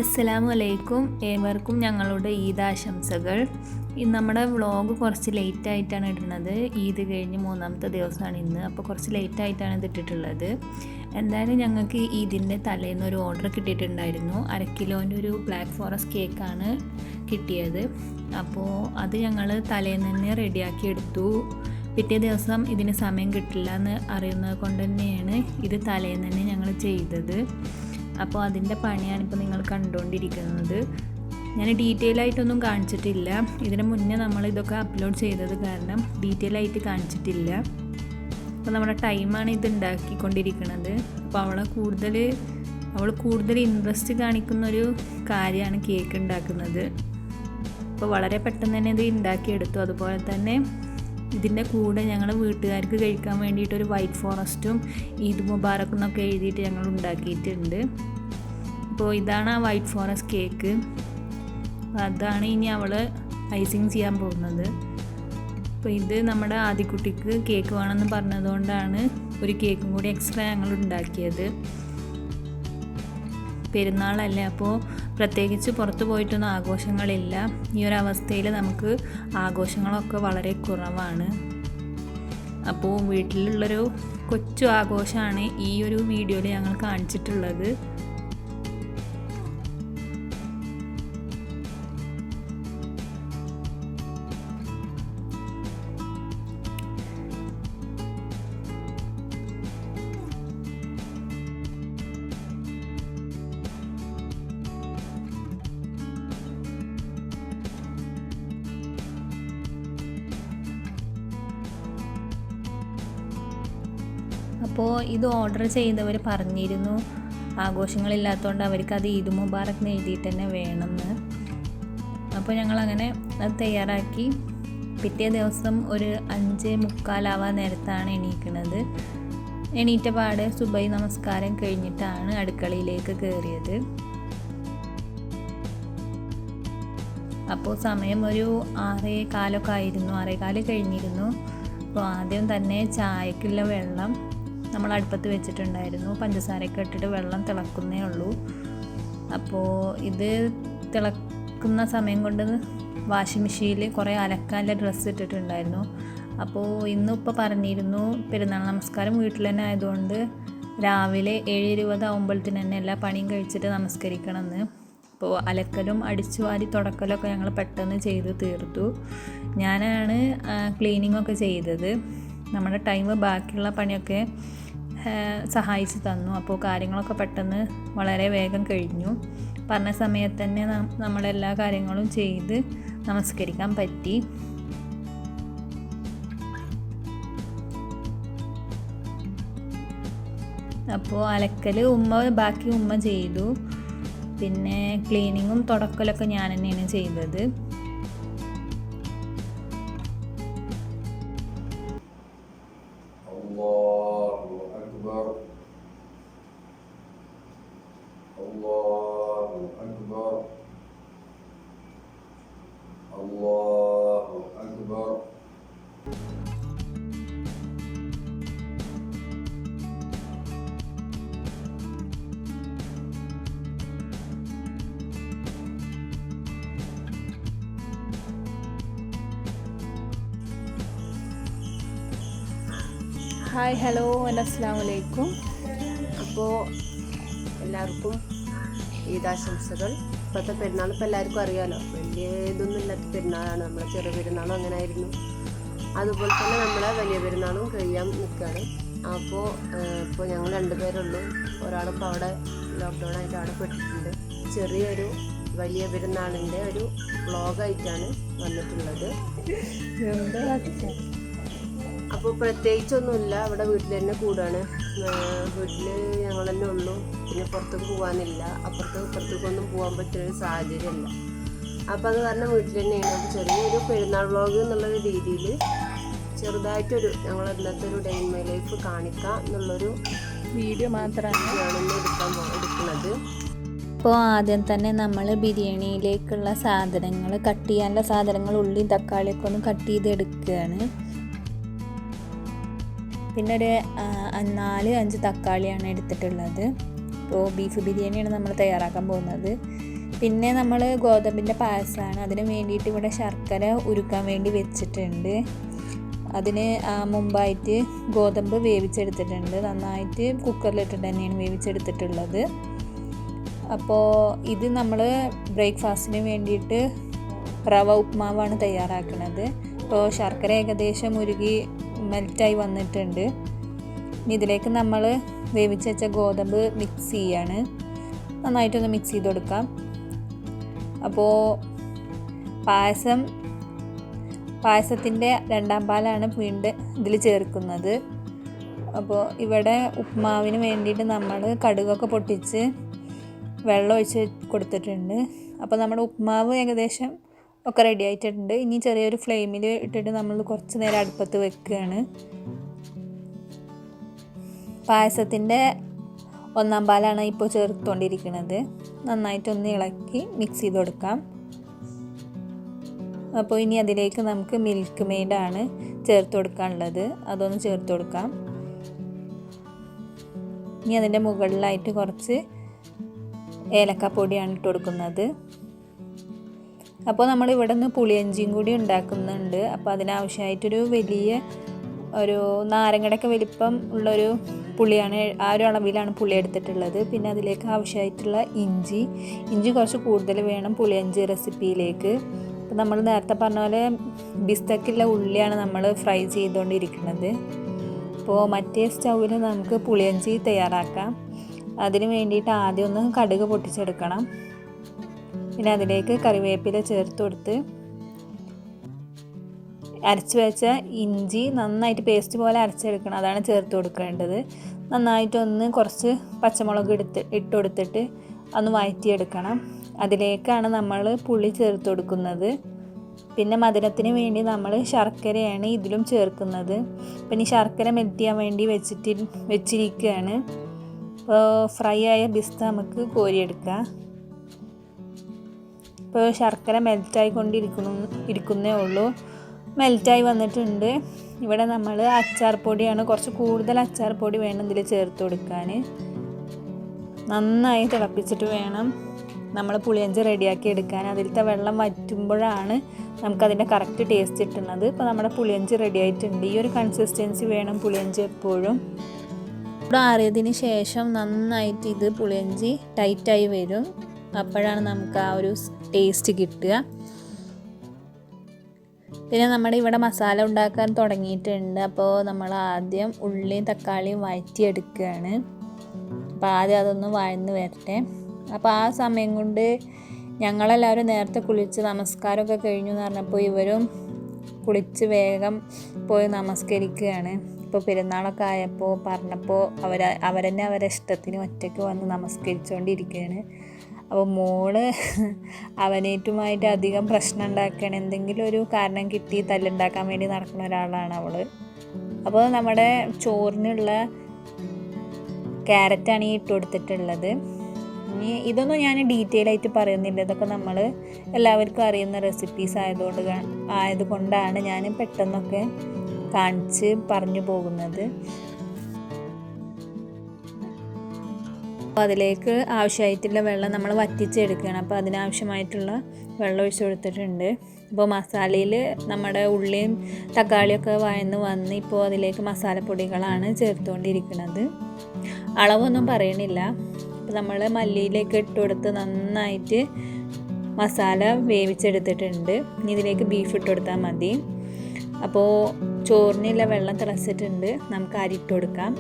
അസ്സലാമു അലൈക്കും. ഏവർക്കും ഞങ്ങളുടെ ഈദ് ആശംസകൾ. നമ്മുടെ വ്ളോഗ് കുറച്ച് ലേറ്റ് ആയിട്ടാണ് ഇടുന്നത്. ഈദ് കഴിഞ്ഞ് 3ാമത്തെ ദിവസമാണ് ഇന്ന്. അപ്പോൾ കുറച്ച് ലേറ്റ് ആയിട്ടാണ് ഇത് ഇട്ടിട്ടുള്ളത്. എന്തായാലും ഞങ്ങൾക്ക് ഈദിൻ്റെ തലേന്ന് ഒരു ഓർഡർ കിട്ടിയിട്ടുണ്ടായിരുന്നു. 1/2 കിലോൻ്റെ ഒരു ബ്ലാക്ക് ഫോറസ്റ്റ് കേക്കാണ് കിട്ടിയത്. അപ്പോൾ അത് ഞങ്ങൾ തലേന്ന് തന്നെ റെഡിയാക്കി എടുത്തു. പിറ്റേ ദിവസം ഇതിന് സമയം കിട്ടില്ല എന്ന് അറിയുന്നത് കൊണ്ട് തന്നെയാണ് ഇത് തലേന്ന് തന്നെ ഞങ്ങൾ ചെയ്തത്. അപ്പോൾ അതിൻ്റെ പണിയാണിപ്പോൾ നിങ്ങൾ കണ്ടുകൊണ്ടിരിക്കുന്നത്. ഞാൻ ഡീറ്റെയിൽ ആയിട്ടൊന്നും കാണിച്ചിട്ടില്ല. ഇതിന് മുന്നേ നമ്മൾ ഇതൊക്കെ അപ്ലോഡ് ചെയ്തത് കാരണം ഡീറ്റെയിൽ ആയിട്ട് കാണിച്ചിട്ടില്ല. അപ്പോൾ നമ്മുടെ ടൈമാണ് ഇത് ഉണ്ടാക്കിക്കൊണ്ടിരിക്കുന്നത്. അപ്പോൾ അവൾ കൂടുതൽ ഇൻട്രസ്റ്റ് കാണിക്കുന്നൊരു കാര്യമാണ് കേക്ക് ഉണ്ടാക്കുന്നത്. അപ്പോൾ വളരെ പെട്ടെന്ന് തന്നെ ഇത് ഉണ്ടാക്കിയെടുത്തു. അതുപോലെ തന്നെ ഇതിൻ്റെ കൂടെ ഞങ്ങൾ വീട്ടുകാർക്ക് കഴിക്കാൻ വേണ്ടിയിട്ടൊരു വൈറ്റ് ഫോറസ്റ്റും ഈദ് മുബാറക് എന്നൊക്കെ എഴുതിയിട്ട് ഞങ്ങൾ ഉണ്ടാക്കിയിട്ടുണ്ട്. അപ്പോൾ ഇതാണ് ആ വൈറ്റ് ഫോറസ്റ്റ് കേക്ക്. അതാണ് ഇനി അവൾ ഐസിങ് ചെയ്യാൻ പോകുന്നത്. അപ്പോൾ ഇത് നമ്മുടെ ആദിക്കുട്ടിക്ക് കേക്ക് വേണമെന്ന് പറഞ്ഞതുകൊണ്ടാണ് ഒരു കേക്കും കൂടി എക്സ്ട്രാ ഞങ്ങൾ ഉണ്ടാക്കിയത്. പെരുന്നാളല്ലേ, അപ്പോൾ പ്രത്യേകിച്ച് പുറത്ത് പോയിട്ടൊന്നും ആഘോഷങ്ങളില്ല. ഈ ഒരു അവസ്ഥയിൽ നമുക്ക് ആഘോഷങ്ങളൊക്കെ വളരെ കുറവാണ്. അപ്പോൾ വീട്ടിലുള്ളൊരു കൊച്ചു ആഘോഷമാണ് ഈ ഒരു വീഡിയോയിൽ ഞങ്ങൾ കാണിച്ചിട്ടുള്ളത്. അപ്പോൾ ഇത് ഓർഡർ ചെയ്തവർ പറഞ്ഞിരുന്നു ആഘോഷങ്ങളില്ലാത്തതുകൊണ്ട് അവർക്ക് ഈദ് മുബാറക് എന്ന് എഴുതിയിട്ട് തന്നെ വേണമെന്ന്. അപ്പോൾ ഞങ്ങളങ്ങനെ അത് തയ്യാറാക്കി. പിറ്റേ ദിവസം ഒരു 5:45 നേരത്താണ് എണീക്കുന്നത്. എണീറ്റ പാടെ സുബൈ നമസ്കാരം കഴിഞ്ഞിട്ടാണ് അടുക്കളയിലേക്ക് കയറിയത്. അപ്പോൾ സമയം ഒരു 6:15 ആയിരുന്നു. 6:15 കഴിഞ്ഞിരുന്നു. അപ്പോൾ ആദ്യം തന്നെ ചായക്കുള്ള വെള്ളം നമ്മൾ അടുപ്പത്ത് വെച്ചിട്ടുണ്ടായിരുന്നു. പഞ്ചസാരയൊക്കെ ഇട്ടിട്ട് വെള്ളം തിളക്കുന്നേ ഉള്ളൂ. അപ്പോൾ ഇത് തിളക്കുന്ന സമയം കൊണ്ട് വാഷിംഗ് മെഷീനിൽ കുറേ അലക്കാനുള്ള ഡ്രസ്സ് ഇട്ടിട്ടുണ്ടായിരുന്നു. അപ്പോൾ ഇന്നിപ്പോൾ പറഞ്ഞിരുന്നു പെരുന്നാൾ നമസ്കാരം വീട്ടിൽ തന്നെ ആയതുകൊണ്ട് രാവിലെ 7:20 ആകുമ്പോഴത്തേന് തന്നെ എല്ലാ പണിയും കഴിച്ചിട്ട് നമസ്കരിക്കണമെന്ന്. അപ്പോൾ അലക്കലും അടിച്ചു വാരി തുടക്കലൊക്കെ ഞങ്ങൾ പെട്ടെന്ന് ചെയ്ത് തീർത്തു. ഞാനാണ് ക്ലീനിങ്ങൊക്കെ ചെയ്തത്. നമ്മുടെ ടൈം ബാക്കിയുള്ള പണിയൊക്കെ സഹായിച്ച് തന്നു. അപ്പോൾ കാര്യങ്ങളൊക്കെ പെട്ടെന്ന് വളരെ വേഗം കഴിഞ്ഞു. പറഞ്ഞ സമയത്ത് തന്നെ നമ്മളെല്ലാ കാര്യങ്ങളും ചെയ്ത് നമസ്കരിക്കാൻ പറ്റി. അപ്പോൾ അലക്കൽ ബാക്കി ഉമ്മ ചെയ്തു. പിന്നെ ക്ലീനിങ്ങും തുടക്കലൊക്കെ ഞാൻ തന്നെയാണ് ചെയ്തത്. ഹായ്, ഹലോ, അസ്സലാമു അലൈക്കും. അപ്പോൾ എല്ലാവർക്കും ഈദാശംസകൾ. ഇപ്പോഴത്തെ പെരുന്നാൾ ഇപ്പോൾ എല്ലാവർക്കും അറിയാമല്ലോ, വലിയ ഇതൊന്നും ഇല്ലാത്ത പെരുന്നാളാണ്. നമ്മളെ ചെറിയ പെരുന്നാളും അങ്ങനെ ആയിരുന്നു. അതുപോലെ തന്നെ നമ്മളെ വലിയ പെരുന്നാളും കഴിയാൻ നിൽക്കുകയാണ്. ഇപ്പോൾ ഞങ്ങൾ 2 പേരുള്ളൂ. ഒരാളിപ്പോൾ അവിടെ ലോക്ക്ഡൗൺ ആയിട്ട് അവിടെ പെട്ടിട്ടുണ്ട്. ചെറിയൊരു വലിയ പെരുന്നാളിൻ്റെ ഒരു വ്ളോഗായിട്ടാണ് വന്നിട്ടുള്ളത്. അപ്പോൾ പ്രത്യേകിച്ചൊന്നുമില്ല, അവിടെ വീട്ടിൽ തന്നെ കൂടാണ്. വീട്ടിൽ ഞങ്ങൾ തന്നെ ഉള്ളൂ. പിന്നെ പുറത്തേക്ക് പോകാനില്ല, ഇപ്പുറത്തേക്കൊന്നും പോകാൻ പറ്റുന്നൊരു സാഹചര്യമല്ല. അപ്പോൾ അത് കാരണം വീട്ടിൽ തന്നെയാണ്. അപ്പോൾ ചെറിയൊരു പെരുന്നാൾ വ്ളോഗ് എന്നുള്ളൊരു രീതിയിൽ ചെറുതായിട്ടൊരു ഞങ്ങൾ ഇന്നത്തെ ഒരു ഡേ ഇൻ മൈ ലൈഫ് കാണിക്കാം എന്നുള്ളൊരു വീഡിയോ മാത്രമാണ് എടുക്കുന്നത്. അപ്പോൾ ആദ്യം തന്നെ നമ്മൾ ബിരിയാണിയിലേക്കുള്ള സാധനങ്ങൾ കട്ട് ചെയ്യാനുള്ള സാധനങ്ങൾ ഉള്ളി തക്കാളിയൊക്കെ ഒന്ന് കട്ട് ചെയ്തെടുക്കുകയാണ്. പിന്നെ ഒരു 4-5 തക്കാളിയാണ് എടുത്തിട്ടുള്ളത്. അപ്പോൾ ബീഫ് ബിരിയാണിയാണ് നമ്മൾ തയ്യാറാക്കാൻ പോകുന്നത്. പിന്നെ നമ്മൾ ഗോതമ്പിൻ്റെ പായസമാണ്. അതിന് വേണ്ടിയിട്ട് ഇവിടെ ശർക്കര ഉരുക്കാൻ വേണ്ടി വെച്ചിട്ടുണ്ട്. അതിന് മുമ്പായിട്ട് ഗോതമ്പ് വേവിച്ചെടുത്തിട്ടുണ്ട്. നന്നായിട്ട് കുക്കറിലിട്ടിട്ട് തന്നെയാണ് വേവിച്ചെടുത്തിട്ടുള്ളത്. അപ്പോൾ ഇത് നമ്മൾ ബ്രേക്ക്ഫാസ്റ്റിന് വേണ്ടിയിട്ട് റവ ഉപ്മാവാണ് തയ്യാറാക്കുന്നത്. അപ്പോൾ ശർക്കര ഏകദേശം ഉരുകി മെൽറ്റായി വന്നിട്ടുണ്ട്. ഇനി ഇതിലേക്ക് നമ്മൾ വേവിച്ച് വെച്ച ഗോതമ്പ് മിക്സ് ചെയ്യാണ്. നന്നായിട്ടൊന്ന് മിക്സ് ചെയ്ത് കൊടുക്കാം. അപ്പോൾ പായസത്തിൻ്റെ രണ്ടാം പാലാണ് വീണ്ടും ഇതിൽ ചേർക്കുന്നത്. അപ്പോൾ ഇവിടെ ഉപ്മാവിന് വേണ്ടിയിട്ട് നമ്മൾ കടുകൊക്കെ പൊട്ടിച്ച് വെള്ളം ഒഴിച്ച് കൊടുത്തിട്ടുണ്ട്. അപ്പോൾ നമ്മുടെ ഉപ്മാവ് ഏകദേശം ഒക്കെ റെഡി ആയിട്ടുണ്ട്. ഇനി ചെറിയൊരു ഫ്ലെയിമിൽ ഇട്ടിട്ട് നമ്മൾ കുറച്ച് നേരം അടുപ്പത്ത് വെക്കുകയാണ്. പായസത്തിൻ്റെ ഒന്നാം പാലാണ് ഇപ്പോൾ ചേർത്തുകൊണ്ടിരിക്കുന്നത്. നന്നായിട്ടൊന്ന് ഇളക്കി മിക്സ് ചെയ്ത് കൊടുക്കാം. അപ്പോൾ ഇനി അതിലേക്ക് നമുക്ക് മിൽക്ക് മെയ്ഡാണ് ചേർത്ത് കൊടുക്കാനുള്ളത്. അതൊന്ന് ചേർത്ത് കൊടുക്കാം. ഇനി അതിൻ്റെ മുകളിലായിട്ട് കുറച്ച് ഏലക്കാപ്പൊടിയാണ് ഇട്ട് കൊടുക്കുന്നത്. അപ്പോൾ നമ്മൾ ഇവിടെ നിന്ന് പുളിയഞ്ചിയും കൂടി ഉണ്ടാക്കുന്നുണ്ട്. അപ്പോൾ അതിനാവശ്യമായിട്ടൊരു വലിയ ഒരു നാരങ്ങയുടെയൊക്കെ വലിപ്പം ഉള്ളൊരു പുളിയാണ്, ആ ഒരു അളവിലാണ് പുളി എടുത്തിട്ടുള്ളത്. പിന്നെ അതിലേക്ക് ആവശ്യമായിട്ടുള്ള ഇഞ്ചി കുറച്ച് കൂടുതൽ വേണം പുളിയഞ്ചി റെസിപ്പിയിലേക്ക്. അപ്പോൾ നമ്മൾ നേരത്തെ പറഞ്ഞ പോലെ ബിസ്തക്കുള്ള ഉള്ളിയാണ് നമ്മൾ ഫ്രൈ ചെയ്തുകൊണ്ടിരിക്കുന്നത്. അപ്പോൾ മറ്റേ സ്റ്റൗവിൽ നമുക്ക് പുളിയഞ്ചി തയ്യാറാക്കാം. അതിന് വേണ്ടിയിട്ട് ആദ്യം ഒന്ന് കടുക് പൊട്ടിച്ചെടുക്കണം. പിന്നെ അതിലേക്ക് കറിവേപ്പില ചേർത്ത് കൊടുത്ത് അരച്ച് വെച്ച ഇഞ്ചി നന്നായിട്ട് പേസ്റ്റ് പോലെ അരച്ചെടുക്കണം. അതാണ് ചേർത്ത് കൊടുക്കേണ്ടത്. നന്നായിട്ടൊന്ന് കുറച്ച് പച്ചമുളക് ഇട്ട് കൊടുത്തിട്ട് ഒന്ന് വഴറ്റിയെടുക്കണം. അതിലേക്കാണ് നമ്മൾ പുളി ചേർത്ത് കൊടുക്കുന്നത്. പിന്നെ മധുരത്തിന് വേണ്ടി നമ്മൾ ശർക്കരയാണ് ഇതിലും ചേർക്കുന്നത്. പിന്നെ ശർക്കര മെൽറ്റ് ചെയ്യാൻ വേണ്ടി വെച്ചിരിക്കുകയാണ്. അപ്പോൾ ഫ്രൈ ആയ ബിസ്ത നമുക്ക് കോരിയെടുക്കാം. ഇപ്പോൾ ശർക്കര മെൽറ്റായിക്കൊണ്ടിരിക്കുന്നേ ഉള്ളൂ. മെൽറ്റായി വന്നിട്ടുണ്ട്. ഇവിടെ നമ്മൾ അച്ചാർ പൊടിയാണ്, കുറച്ച് കൂടുതൽ അച്ചാർ പൊടി വേണം ഇതിൽ ചേർത്ത് കൊടുക്കാൻ. നന്നായി തിളപ്പിച്ചിട്ട് വേണം നമ്മൾ പുളിയഞ്ചി റെഡിയാക്കി എടുക്കാൻ. അതിലത്തെ വെള്ളം വറ്റുമ്പോഴാണ് നമുക്കതിൻ്റെ കറക്റ്റ് ടേസ്റ്റ് കിട്ടുന്നത്. ഇപ്പോൾ നമ്മുടെ പുളിയഞ്ചി റെഡി ആയിട്ടുണ്ട്. ഈ ഒരു കൺസിസ്റ്റൻസി വേണം പുളിയഞ്ചി എപ്പോഴും. ഇവിടെ ആറിയതിന് ശേഷം നന്നായിട്ട് ഇത് പുളിയഞ്ചി ടൈറ്റായി വരും. അപ്പോഴാണ് നമുക്ക് ആ ഒരു ടേസ്റ്റ് കിട്ടുക. പിന്നെ നമ്മുടെ ഇവിടെ മസാല ഉണ്ടാക്കാൻ തുടങ്ങിയിട്ടുണ്ട്. അപ്പോൾ നമ്മൾ ആദ്യം ഉള്ളിയും തക്കാളിയും വഴറ്റിയെടുക്കുകയാണ്. അപ്പോൾ ആദ്യം അതൊന്ന് വഴന്ന് വരട്ടെ. അപ്പോൾ ആ സമയം കൊണ്ട് ഞങ്ങളെല്ലാവരും നേരത്തെ കുളിച്ച് നമസ്കാരമൊക്കെ കഴിഞ്ഞു എന്ന് പറഞ്ഞപ്പോൾ ഇവരും കുളിച്ച് വേഗം പോയി നമസ്കരിക്കുകയാണ്. ഇപ്പോൾ പെരുന്നാളൊക്കെ ആയപ്പോൾ പറഞ്ഞപ്പോൾ അവരെന്നെ അവരെ ഇഷ്ടത്തിന് ഒറ്റയ്ക്ക് വന്ന് നമസ്കരിച്ചുകൊണ്ടിരിക്കുകയാണ്. അപ്പോൾ മോള് അവനേറ്റുമായിട്ട് അധികം പ്രശ്നം ഉണ്ടാക്കുകയാണ്. എന്തെങ്കിലും ഒരു കാരണം കിട്ടി തല്ലുണ്ടാക്കാൻ വേണ്ടി നടക്കുന്ന ഒരാളാണ് അവൾ. അപ്പോൾ നമ്മുടെ ചോറിനുള്ള ക്യാരറ്റാണ് ഈ ഇട്ട് കൊടുത്തിട്ടുള്ളത്. ഇനി ഇതൊന്നും ഞാൻ ഡീറ്റെയിൽ ആയിട്ട് പറയുന്നില്ല. ഇതൊക്കെ നമ്മൾ എല്ലാവർക്കും അറിയുന്ന റെസിപ്പീസ് ആയതുകൊണ്ടാണ് ഞാൻ പെട്ടെന്നൊക്കെ കാണിച്ച് പറഞ്ഞു പോകുന്നത്. അപ്പോൾ അതിലേക്ക് ആവശ്യമായിട്ടുള്ള വെള്ളം നമ്മൾ വറ്റിച്ചെടുക്കുകയാണ്. അപ്പോൾ അതിനാവശ്യമായിട്ടുള്ള വെള്ളം ഒഴിച്ച് കൊടുത്തിട്ടുണ്ട്. ഇപ്പോൾ മസാലയിൽ നമ്മുടെ ഉള്ളിയും തക്കാളിയൊക്കെ വന്ന് ഇപ്പോൾ അതിലേക്ക് മസാലപ്പൊടികളാണ് ചേർത്തുകൊണ്ടിരിക്കുന്നത്. അളവൊന്നും പറയണില്ല. അപ്പോൾ നമ്മൾ മല്ലിയിലേക്ക് ഇട്ട് കൊടുത്ത് നന്നായിട്ട് മസാല വേവിച്ചെടുത്തിട്ടുണ്ട്. ഇനി ഇതിലേക്ക് ബീഫ് ഇട്ട് കൊടുത്താൽ മതി. അപ്പോൾ ചോറിനുള്ള വെള്ളം തിളച്ചിട്ടുണ്ട്. നമുക്ക് അരി ഇട്ട് കൊടുക്കാം.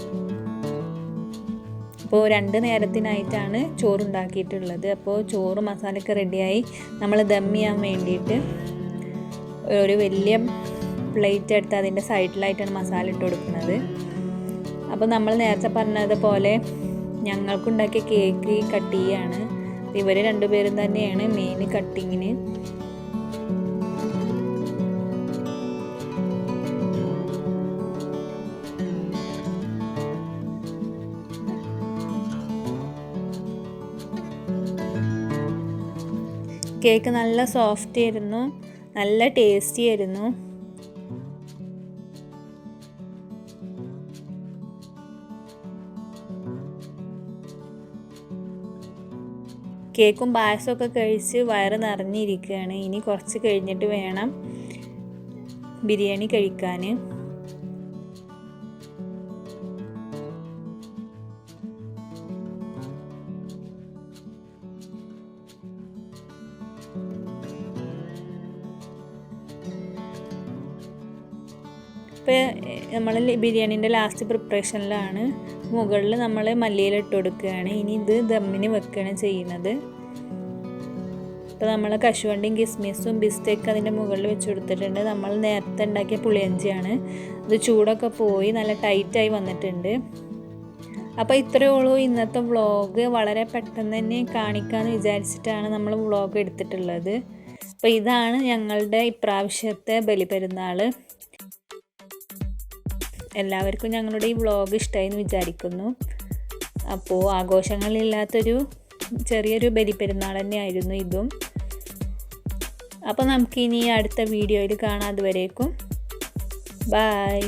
അപ്പോൾ 2 നേരത്തിനായിട്ടാണ് ചോറുണ്ടാക്കിയിട്ടുള്ളത്. അപ്പോൾ ചോറ് മസാലയൊക്കെ റെഡിയായി. നമ്മൾ ദം ചെയ്യാൻ വേണ്ടിയിട്ട് ഒരു വലിയ പ്ലേറ്റ് എടുത്ത് അതിൻ്റെ സൈഡിലായിട്ടാണ് മസാല ഇട്ട് കൊടുക്കുന്നത്. അപ്പോൾ നമ്മൾ നേരത്തെ പറഞ്ഞതുപോലെ ഞങ്ങൾക്കുണ്ടാക്കിയ കേക്ക് കട്ട് ചെയ്യാണ്. ഇവർ 2 പേരും തന്നെയാണ് മെയിൻ കട്ടിങ്ങിന്. കേക്ക് നല്ല സോഫ്റ്റ് ആയിരുന്നു, നല്ല ടേസ്റ്റി ആയിരുന്നു. കേക്കും പായസമൊക്കെ കഴിച്ച് വയറ് നിറഞ്ഞിരിക്കുകയാണ്. ഇനി കുറച്ച് കഴിഞ്ഞിട്ട് വേണം ബിരിയാണി കഴിക്കാൻ. ഇപ്പോൾ നമ്മൾ ബിരിയാണീൻ്റെ ലാസ്റ്റ് പ്രിപ്പറേഷനിലാണ്. മുകളിൽ നമ്മൾ മല്ലിയില ഇട്ട് കൊടുക്കുകയാണ്. ഇനി ഇത് ദമ്മിന് വെക്കുകയാണ് ചെയ്യുന്നത്. ഇപ്പോൾ നമ്മൾ കശുവണ്ടിയും കിസ്മിസും ബിസ്തൊക്കെ അതിൻ്റെ മുകളിൽ വെച്ച് കൊടുത്തിട്ടുണ്ട്. നമ്മൾ നേരത്തെ ഉണ്ടാക്കിയ പുളിയഞ്ചിയാണ്. ഇത് ചൂടൊക്കെ പോയി നല്ല ടൈറ്റായി വന്നിട്ടുണ്ട്. അപ്പോൾ ഇത്രയേ ഉള്ളൂ ഇന്നത്തെ വ്ളോഗ്. വളരെ പെട്ടെന്ന് തന്നെ കാണിക്കാമെന്ന് വിചാരിച്ചിട്ടാണ് നമ്മൾ വ്ളോഗ് എടുത്തിട്ടുള്ളത്. അപ്പോൾ ഇതാണ് ഞങ്ങളുടെ ഇപ്രാവശ്യത്തെ ബലിപെരുന്നാൾ. എല്ലാവർക്കും ഞങ്ങളുടെ ഈ വ്ളോഗ് ഇഷ്ടമായി എന്ന് വിചാരിക്കുന്നു. അപ്പോൾ ആഘോഷങ്ങളില്ലാത്തൊരു ചെറിയൊരു ബലിപെരുന്നാൾ തന്നെയായിരുന്നു ഇതും. അപ്പോൾ നമുക്കിനി അടുത്ത വീഡിയോയിൽ കാണാം. അതുവരേക്കും ബൈ.